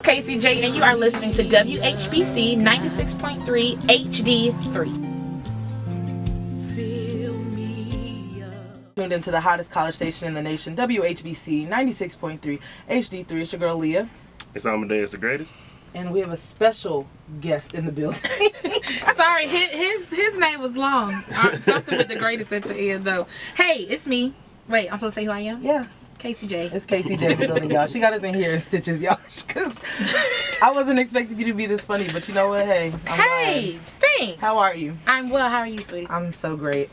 Casey J, and you are listening to WHBC 96.3 HD3. Tuned into the hottest college station in the nation, WHBC 96.3 HD3. It's your girl Leah. It's Amadeus the Greatest. And we have a special guest in the building. Sorry, his name was long. Something with the greatest at the end, though. Hey, it's me. Wait, I'm supposed to say who I am? Yeah. Casey J. It's Casey J in the building, y'all. She got us in here in stitches, y'all. Because I wasn't expecting you to be this funny, but you know what? Hey. Hey, thanks. How are you? I'm well. How are you, sweetie? I'm so great.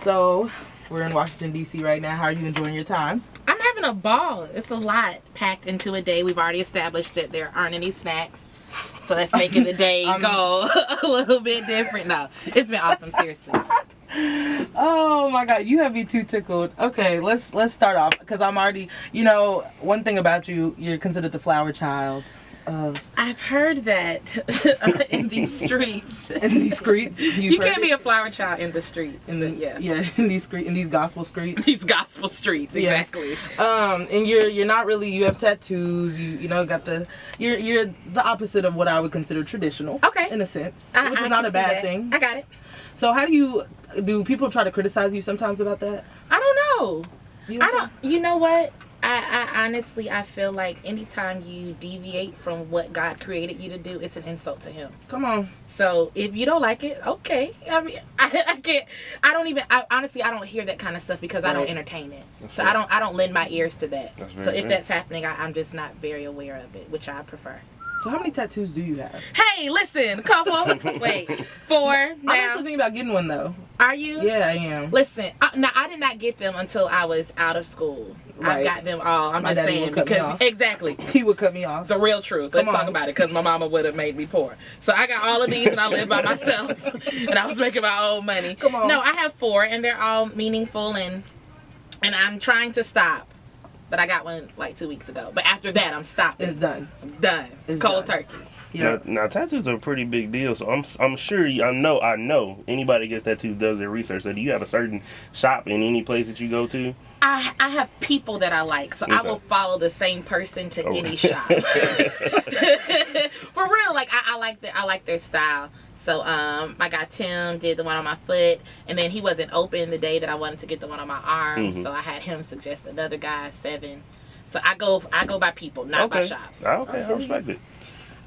So, we're in Washington, D.C. right now. How are you enjoying your time? I'm having a ball. It's a lot packed into a day. We've already established that there aren't any snacks. So that's making the day go a little bit different. No, it's been awesome, seriously. Oh my God, you have me too tickled. Okay, let's start off because I'm already, one thing about you, you're considered the flower child of. I've heard that in these streets. In these streets, you can't be a flower child in the streets. In these gospel streets. These gospel streets, exactly. Yes. And you're not really. You have tattoos. You got you're the opposite of what I would consider traditional. Okay. In a sense, which is not a bad thing. I got it. So do people try to criticize you sometimes about that? I don't know. You know what? I honestly, I feel like anytime you deviate from what God created you to do, it's an insult to Him. Come on. So if you don't like it, okay. I mean, I can't. Honestly, I don't hear that kind of stuff because I don't entertain it. So right. I don't lend my ears to that. So if that's happening, I'm just not very aware of it, which I prefer. So how many tattoos do you have? Hey, listen, couple. Wait, 4 now. I'm actually thinking about getting one though. Are you? Yeah, I am. Listen, now I did not get them until I was out of school. Right. I got them all. I'm just saying because exactly. He would cut me off. The real truth. Let's talk about it because my mama would have made me poor. So I got all of these and I live by myself and I was making my own money. Come on. No, I have 4 and they're all meaningful and I'm trying to stop. But I got one like 2 weeks ago. But after that, I'm stopping. It's done. I'm done. It's cold turkey. Yeah. Now tattoos are a pretty big deal. So I'm sure I know anybody gets tattoos does their research. So do you have a certain shop in any place that you go to? I have people that I like, so I will follow the same person to any shop. For real, like I like their style. So I got Tim did the one on my foot, and then he wasn't open the day that I wanted to get the one on my arm, so I had him suggest another guy, 7. So I go by people, not by shops. Okay, I respect it.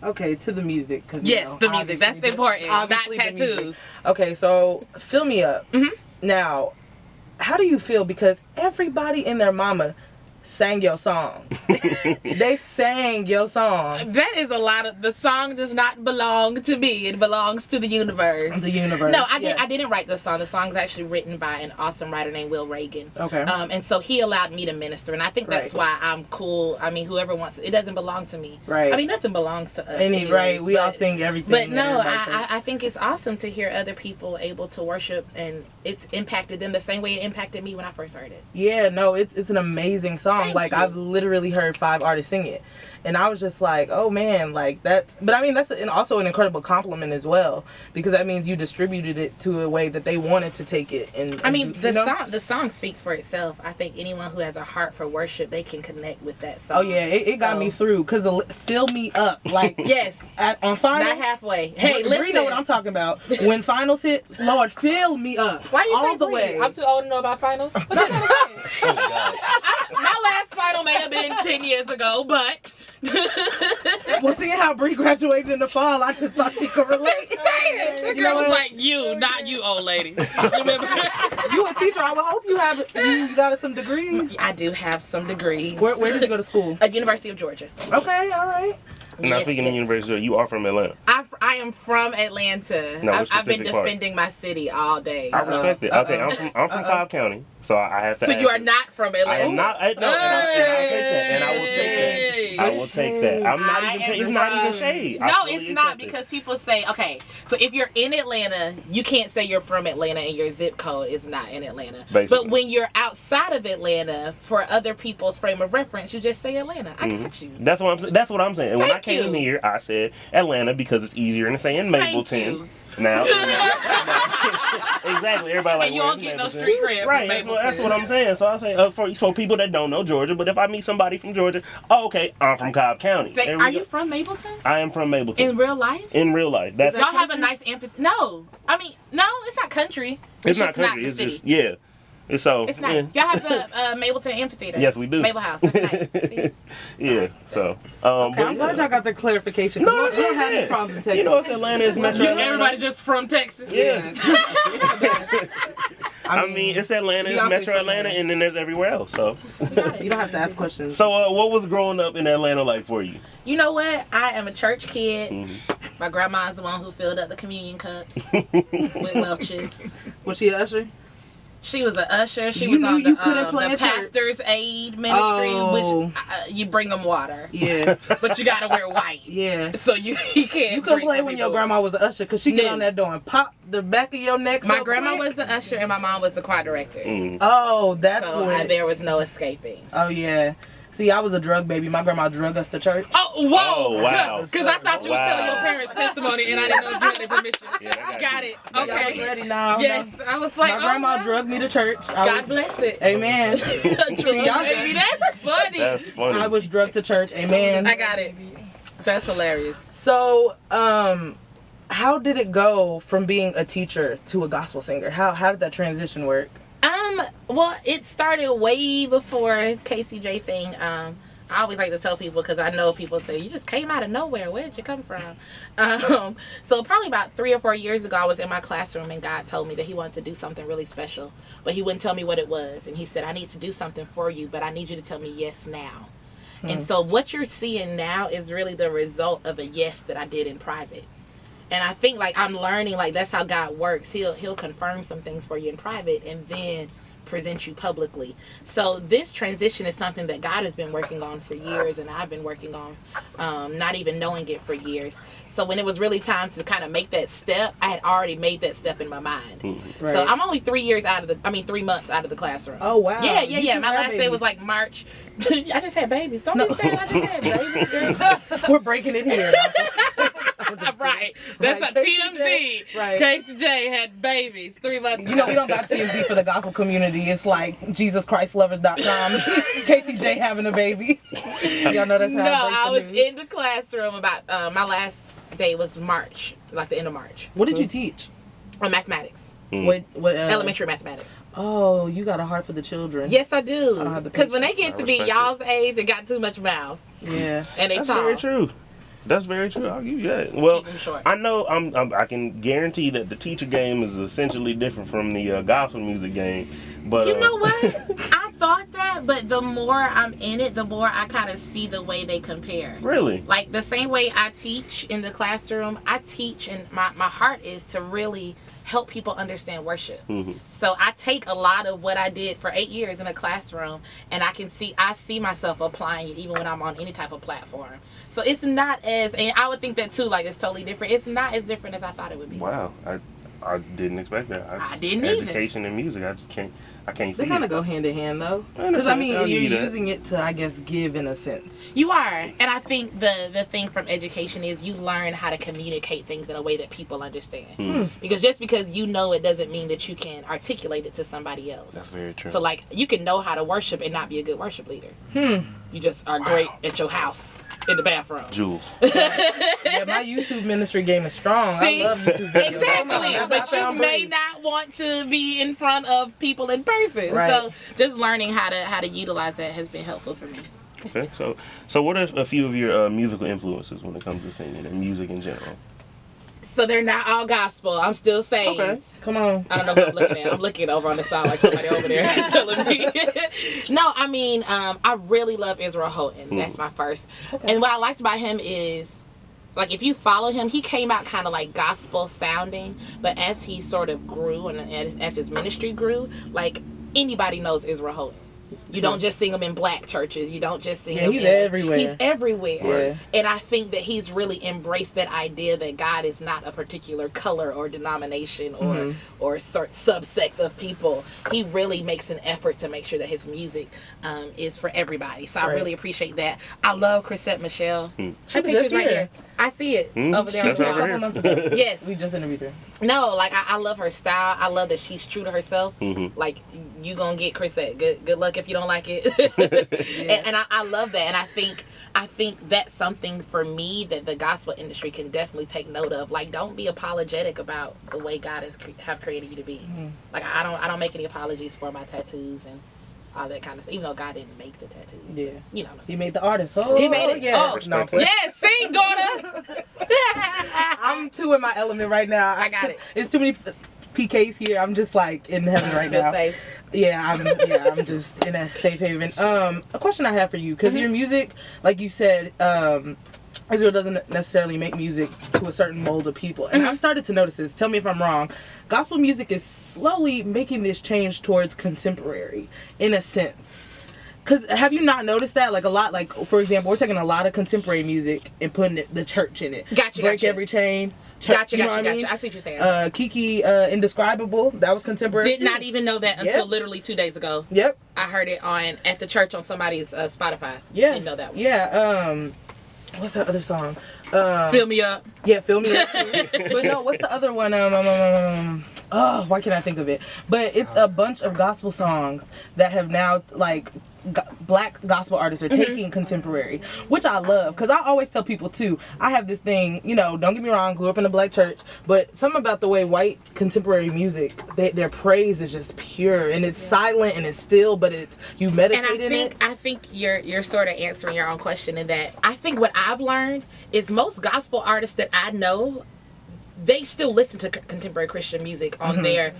Okay, to the music. Yes, the music. That's important. Not tattoos. Okay, so fill me up. Mm-hmm. Now, how do you feel? Because everybody and their mama sang your song. They sang your song. That is a lot of. The song does not belong to me. It belongs to the universe. The universe. No, I didn't write the song. The song's actually written by an awesome writer named Will Reagan. Okay. And so he allowed me to minister, and I think that's why I'm cool. I mean, whoever wants it doesn't belong to me. Right. I mean, nothing belongs to us. Right. We all sing everything. But no, I think it's awesome to hear other people able to worship, and it's impacted them the same way it impacted me when I first heard it. Yeah. No, it's an amazing song. Thank you. I've literally heard 5 artists sing it, and I was just like, oh man, like that's. But I mean, that's also an incredible compliment as well, because that means you distributed it to a way that they wanted to take it. And I mean, the song speaks for itself. I think anyone who has a heart for worship, they can connect with that song. Oh yeah, it got me through because fill me up, like yes, on finals, not halfway. Hey, listen, you know what I'm talking about. When finals hit, Lord, fill me up. Why you all the way? I'm too old to know about finals. What you trying to say? My last final may have been 10 years ago, but well, seeing how Bree graduated in the fall, I just thought she could relate. The girl was like, not you, old lady. Remember? You a teacher? I would hope you got some degrees. I do have some degrees. Where did you go to school? At University of Georgia. Okay, all right. Now speaking of University, you are from Atlanta. I am from Atlanta. No, I've been defending my city all day. I respect it. Okay, I'm from Cobb County, so I have to. So you are not from Atlanta. I am not. No, and I will take that. I will take that. I'm not even. It's not even shade. No, it's not because people say, okay, so if you're in Atlanta, you can't say you're from Atlanta and your zip code is not in Atlanta. Basically. But when you're outside of Atlanta, for other people's frame of reference, you just say Atlanta. I got you. That's what I'm saying. And when I came here, I said Atlanta because it's easier than saying Mableton. Thank you. Now, Exactly. Everybody like. And you don't get no street cred. Right. That's what I'm saying. So I say for people that don't know Georgia, but if I meet somebody from Georgia, okay, I'm from Cobb County. Are you from Mableton? I am from Mableton. In real life? In real life. Y'all have a nice amphitheater. No, I mean, no, it's not country. It's not just country. Not It's city. just It's nice. Yeah. Y'all have the Mableton Amphitheater. Yes, we do. Mabel House. That's nice. See? Yeah. So. Okay, I'm glad y'all got the clarification. No, We don't have these problems in Texas. You know, it's Atlanta. It's Metro. Everybody just from Texas. Yeah. I mean, it's Atlanta, it's Metro Atlanta, and then there's everywhere else. So you don't have to ask questions. So, what was growing up in Atlanta like for you? You know what? I am a church kid. Mm-hmm. My grandma's the one who filled up the communion cups with Welch's. Was she an usher? She was an usher. She You was knew on you couldn't the play at pastor's aid ministry, Oh. which you bring them water, Yeah, but you gotta wear white. yeah. So you can't. You couldn't play when your grandma was an usher because she get No. on that door and pop the back of your neck. My so grandma quick. was the usher and my mom was the choir director. Oh, that's So what. there was no escaping. Oh yeah. See, I was a drug baby. My grandma drug us to church. Oh, whoa! Oh, wow. Because I thought you was telling your parents' testimony and I didn't know if you had their permission. Yeah, Got it. I was Okay. ready now. Yes, I was like, My grandma wow. drugged me to church. God bless it. Amen. Drug y'all- baby, that's funny. That's funny. I was drugged to church. Amen. I got it. That's hilarious. So, how did it go from being a teacher to a gospel singer? How did that transition work? Well, it started way before KCJ thing. I always like to tell people because I know people say, you just came out of nowhere. Where did you come from? So probably about 3 or 4 years ago, I was in my classroom and God told me that he wanted to do something really special, but he wouldn't tell me what it was. And he said, I need to do something for you, but I need you to tell me yes now. And so what you're seeing now is really the result of a yes that I did in private. And I think like I'm learning like that's how God works. He'll confirm some things for you in private and then present you publicly. So this transition is something that God has been working on for years and I've been working on not even knowing it for years. So when it was really time to kind of make that step, I had already made that step in my mind. Right. So I'm only 3 months out of the classroom. Oh wow. Yeah. You just My had last day was babies. like March. I just had babies. Don't be saying I just had babies, girl. We're breaking it here. Right. That's Right, a KCJ, TMZ. right. KCJ had babies 3 months You know, ago. we don't got TMZ for the gospel community. It's like JesusChristLovers.com. KCJ having a baby. Y'all know that's how No, I I break was the news. in the classroom about, my last day was March, like the end of March. What did you teach? Mathematics. What Elementary mathematics. Oh, you got a heart for the children. Yes, I do. don't have the Because when they get I to be respect y'all's age, they got too much mouth. Yeah. And they That's talk. very true. That's very true. I'll give you that. Well, Keep 'em short. I know I can guarantee that the teacher game is essentially different from the gospel music game. But You know what? I thought that, but the more I'm in it, the more I kind of see the way they compare. Really? Like the same way I teach in the classroom, I teach and my heart is to really help people understand worship. So I take a lot of what I did for 8 years in a classroom and I see myself applying it even when I'm on any type of platform. So it's not as, and I would think that too, like it's totally different. It's not as different as I thought it would be. Wow. I didn't expect that. I didn't either. Education and music, I can't see They kind it. of go hand in hand though. In a Because I sense, mean, I'll you're give you that. using it to, I guess, give in a sense. You are. And I think the thing from education is you learn how to communicate things in a way that people understand. Because just because you know it doesn't mean that you can articulate it to somebody else. That's very true. So like you can know how to worship and not be a good worship leader. You just are great at your house in the bathroom. Jules. Yeah, my YouTube ministry game is strong. See? I love YouTube videos. Exactly, That's but how I you found may Brave. not want to be in front of people in person. Right. So just learning how to utilize that has been helpful for me. Okay. So what are a few of your musical influences when it comes to singing and music in general? So they're not all gospel. I'm still saved. Okay, come on. I don't know what I'm looking at. I'm looking over on the side like somebody over there telling me. No, I mean, I really love Israel Houghton. That's my first. And what I liked about him is, like, if you follow him, he came out kind of like gospel sounding, but as he sort of grew and as his ministry grew, like, anybody knows Israel Houghton. You don't just sing them in black churches. You don't just sing Yeah, them he's everywhere. He's everywhere. Yeah. And I think that he's really embraced that idea that God is not a particular color or denomination or sort subsect of people. He really makes an effort to make sure that his music is for everybody. So I really appreciate that. I love Chrisette Michelle. Her picture's right here. I see it over there. That's on over top. here. Months ago. Yes. We just interviewed her. No, like I love her style. I love that she's true to herself. Like you gonna get Chrisette. Good luck if you don't like it. And I love that. And I think that's something for me that the gospel industry can definitely take note of. Like, don't be apologetic about the way God has have created you to be. Like I don't make any apologies for my tattoos and all that kind of stuff. Even though God didn't make the tattoos. Yeah. You know what I'm He saying? made the artist. Oh, He made it. Yeah. Oh, no, yes, sing, daughter. I'm too in my element right now. I got it. It's too many PKs here. I'm just like in heaven right Feel now. safe. I'm just in a safe haven. A question I have for you, because your music, like you said, Israel doesn't necessarily make music to a certain mold of people. And I've started to notice this. Tell me if I'm wrong. Gospel music is slowly making this change towards contemporary, in a sense. Because have you not noticed that? Like a lot, like for example, we're taking a lot of contemporary music and putting the church in it. Break every chain. Gotcha. I see what you're saying. Kiki, Indescribable, that was contemporary. Did not even know that until literally 2 days ago. Yep. I heard it at the church on somebody's Spotify. Yeah. Didn't know that one. Yeah. What's that other song? Fill Me Up. Yeah, Fill Me Up. But no, what's the other one? Oh, why can't I think of it? But it's a bunch of gospel songs that have now, like, black gospel artists are taking contemporary, which I love, because I always tell people too, I have this thing, you know, don't get me wrong, grew up in a black church, but something about the way white contemporary music, their praise is just pure, and it's silent and it's still, but it's you meditate in it. I think you're sort of answering your own question in that I think what I've learned is most gospel artists that I know, they still listen to contemporary Christian music on their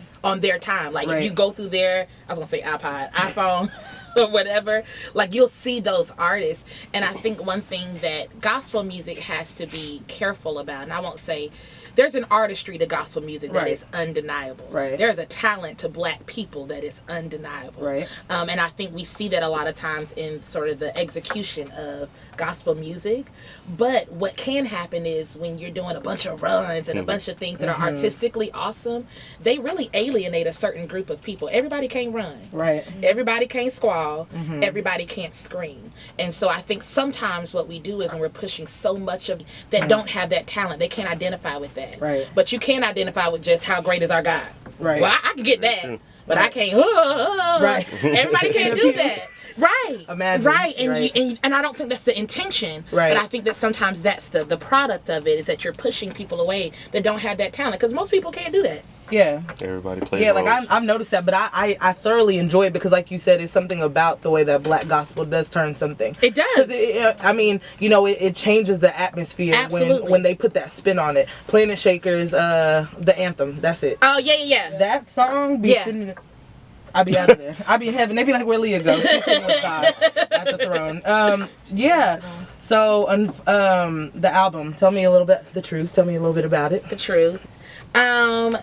time. Like if you go through their, I was gonna say iPod, iPhone, or whatever, like you'll see those artists. And I think one thing that gospel music has to be careful about, and I won't say, there's an artistry to gospel music that is undeniable. Right. There's a talent to black people that is undeniable. Right. And I think we see that a lot of times in sort of the execution of gospel music. But what can happen is when you're doing a bunch of runs and a bunch of things that are artistically awesome, they really alienate a certain group of people. Everybody can't run. Right. Everybody can't squall. Everybody can't scream. And so I think sometimes what we do is when we're pushing so much of that don't have that talent, they can't identify with that. Right. But you can identify with just how great is our God. Right. Well, I can get that, but I can't. Right. Everybody can't do that. Right. Imagine. Right. And Right. and I don't think that's the intention. Right. But I think that sometimes that's the product of it, is that you're pushing people away that don't have that talent, because most people can't do that. Yeah. Everybody plays Yeah, like roles. I've noticed that, but I thoroughly enjoy it, because like you said, it's something about the way that black gospel does turn something. It does. I mean, you know, it changes the atmosphere when they put that spin on it. Planet Shakers, the anthem, that's it. Oh yeah. That song be sitting, I'll be out of there. I'll be in heaven. They be like where Leah goes. She's sitting with God at the throne. Yeah. So the album, tell me a little bit, The Truth. Tell me a little bit about it. The Truth.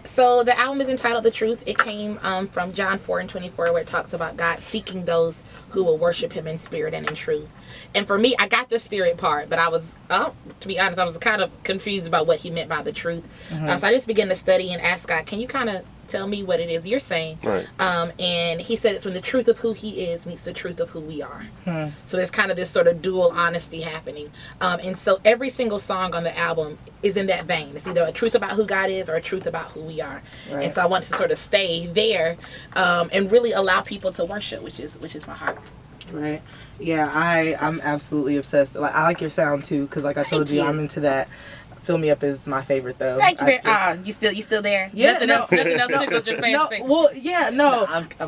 So the album is entitled The Truth. It came from John 4:24, where it talks about God seeking those who will worship him in spirit and in truth. And for me, I got the spirit part, but I was, to be honest, I was kind of confused about what he meant by the truth. So I just began to study and ask God, can you kind of tell me what it is you're saying? Right. And he said it's when the truth of who he is meets the truth of who we are. So there's kind of this sort of dual honesty happening. And so every single song on the album is in that vein. It's either a truth about who God is or a truth about who we are. Right. And so I wanted to sort of stay there and really allow people to worship, which is my heart. Right. Yeah, I'm absolutely obsessed. Like I like your sound too, because like I told you, I'm into that. Fill Me Up is my favorite though. Thank you very much. You still there? Yeah, nothing else tickles your fancy.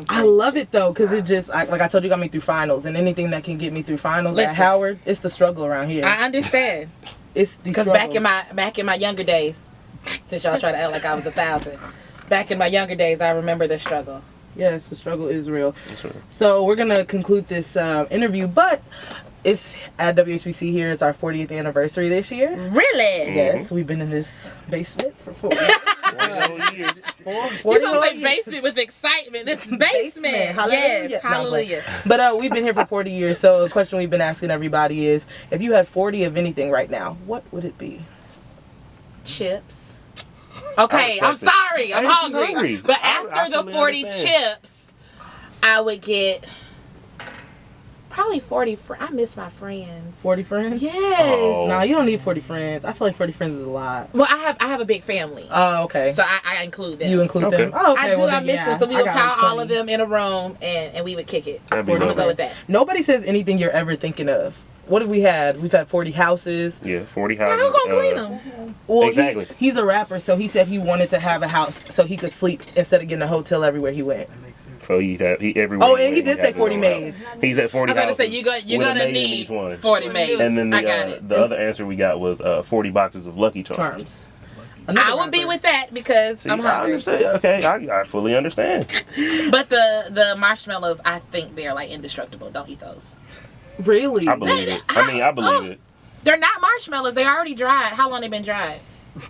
I love it though, because it just like I told you, got me through finals, and anything that can get me through finals at Howard, it's the struggle around here. I understand. It's because back in my younger days, since y'all try to act like I was 1,000, back in my younger days, I remember the struggle. Yes, the struggle is real. Sure. So we're gonna conclude this interview, but it's at WHBC here. It's our 40th anniversary this year. Really? Yes, we've been in this basement for 4 years. years. 40 You're supposed to more say years. basement with excitement. This is basement. Hallelujah. Yes, No, hallelujah. But we've been here for 40 years, so a question we've been asking everybody is, if you had 40 of anything right now, what would it be? Chips. Okay, I'm respect it. sorry. I'm Hey, she's hungry. hungry. But I after the fully 40 understand. chips, I would get probably 40 I miss my friends. 40 friends? Yes. Oh. No, you don't need 40 friends. I feel like 40 friends is a lot. Well, I have a big family. Oh, okay. So I include them. You include Okay. them? Oh, okay. I do. Well, I then, miss yeah. them. So we I would got pile like all 20. of them in a room and we would kick it. That'd be I'm gonna lovely. go with that. Nobody says anything you're ever thinking of. What have we had? We've had 40 houses. Yeah, 40 Now, houses. who's gonna clean them? Well, Exactly. he's a rapper, so he said he wanted to have a house so he could sleep instead of getting a hotel everywhere he went. So he everywhere. Oh, and he went, did say had 40 his own maids. house. He's at 40 I was gonna houses. say you're with a gonna maid in need each one. 40 maids. And then I got it. the other answer we got was 40 boxes of Lucky Charms. Charms. I Another would be rapper. with that because See, I'm I hungry. understand. Okay, I fully understand. But the marshmallows, I think they're like indestructible. Don't eat those. Really? I believe it. I believe it. They're not marshmallows. They already dried. How long they been dried?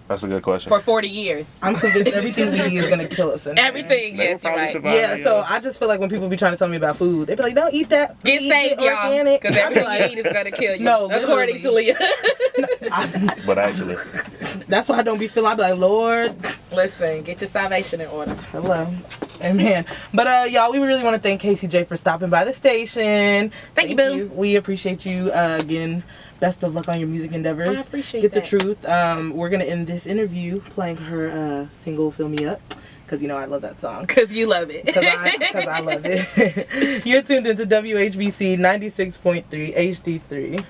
That's a good question. For 40 years. I'm convinced everything we eat is gonna kill us. In there. Everything, They will yes, you're probably right. survive. Yeah, so I just feel like when people be trying to tell me about food, they be like, "Don't eat that. Get Eat safe, it y'all. organic." Because I be everything like, you eat is going to kill you. No, according to Leah. But actually, that's why I don't be feeling. I be like, Lord, Listen, get your salvation in order. hello, amen. But y'all, we really want to thank KCJ for stopping by the station. Thank you, boo. We appreciate you again. Best of luck on your music endeavors. I appreciate Get that. the truth. We're gonna end this interview playing her single "Fill Me Up" because you know I love that song. Because you love it. Because I love it. You're tuned into WHBC 96.3 HD3.